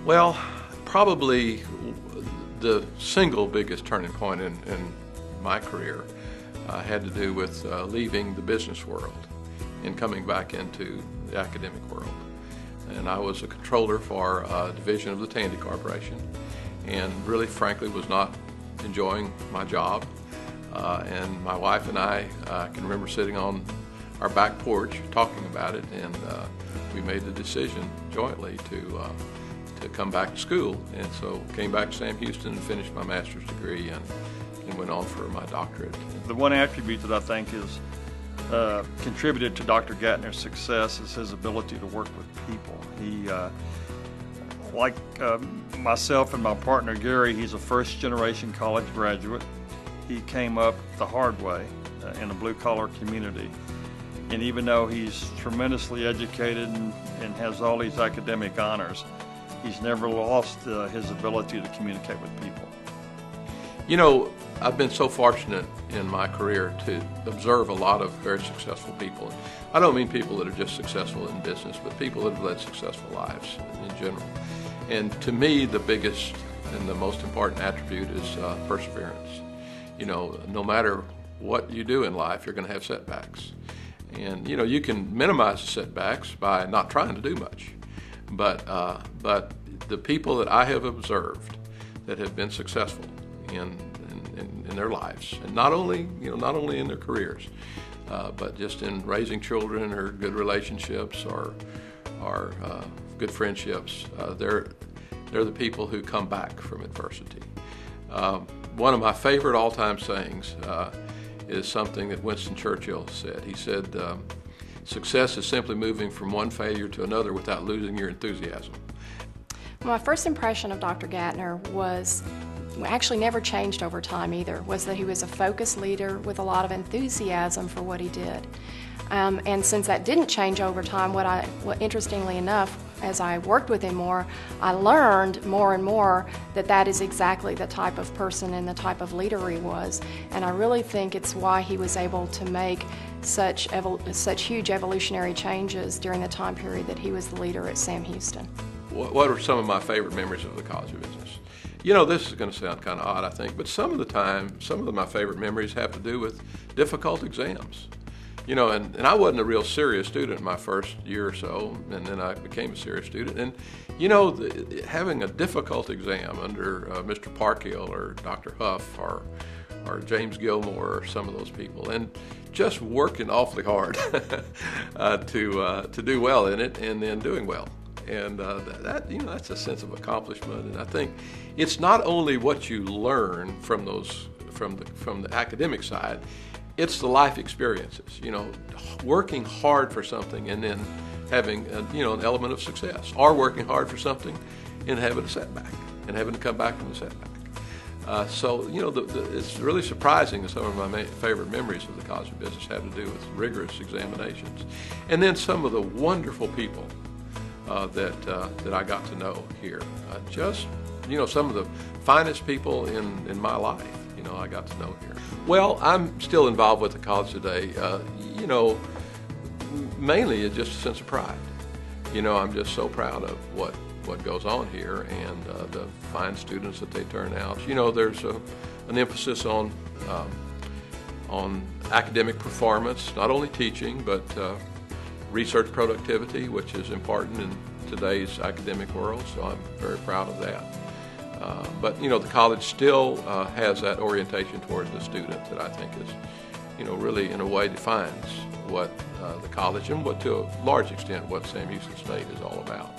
Well, probably the single biggest turning point in my career had to do with leaving the business world and coming back into the academic world. And I was a controller for a division of the Tandy Corporation, and really, frankly, was not enjoying my job. And my wife and I can remember sitting on our back porch talking about it, and we made the decision jointly to come back to school. And so came back to Sam Houston and finished my master's degree and went on for my doctorate. The one attribute that I think is contributed to Dr. Gaertner's success is his ability to work with people. He, like myself and my partner Gary, he's a first-generation college graduate. He came up the hard way in a blue-collar community. And even though he's tremendously educated and has all these academic honors, he's never lost his ability to communicate with people. You know, I've been so fortunate in my career to observe a lot of very successful people. I don't mean people that are just successful in business, but people that have led successful lives in general. And to me, the biggest and the most important attribute is perseverance. You know, no matter what you do in life, you're going to have setbacks. And, you know, you can minimize the setbacks by not trying to do much. But the people that I have observed that have been successful in their lives, and not only in their careers, but just in raising children or good relationships or good friendships, they're the people who come back from adversity. One of my favorite all-time sayings is something that Winston Churchill said. He said, "Success is simply moving from one failure to another without losing your enthusiasm." My first impression of Dr. Gaertner was actually never changed over time either, was that he was a focused leader with a lot of enthusiasm for what he did. And since that didn't change over time, interestingly enough, as I worked with him more, I learned more and more that is exactly the type of person and the type of leader he was. And I really think it's why he was able to make such huge evolutionary changes during the time period that he was the leader at Sam Houston. What are some of my favorite memories of the College of Business? You know, this is going to sound kind of odd, I think, but some of my favorite memories have to do with difficult exams. You know, and I wasn't a real serious student in my first year or so, and then I became a serious student. And, you know, having a difficult exam under Mr. Parkhill or Dr. Huff or James Gilmore or some of those people, and just working awfully hard to do well in it and then doing well. And that's a sense of accomplishment. And I think it's not only what you learn from the academic side, it's the life experiences. You know, working hard for something and then having an element of success, or working hard for something and having a setback and having to come back from the setback. So you know, it's really surprising that some of my favorite memories of the College of Business have to do with rigorous examinations, and then some of the wonderful people that I got to know here. Just, you know, some of the finest people in my life, you know, I got to know here. Well, I'm still involved with the college today, you know, mainly it's just a sense of pride. You know, I'm just so proud of what goes on here and the fine students that they turn out. You know, there's an emphasis on academic performance, not only teaching, but research productivity, which is important in today's academic world, so I'm very proud of that. But, you know, the college still has that orientation towards the student that I think is, you know, really in a way defines what the college and what to a large extent what Sam Houston State is all about.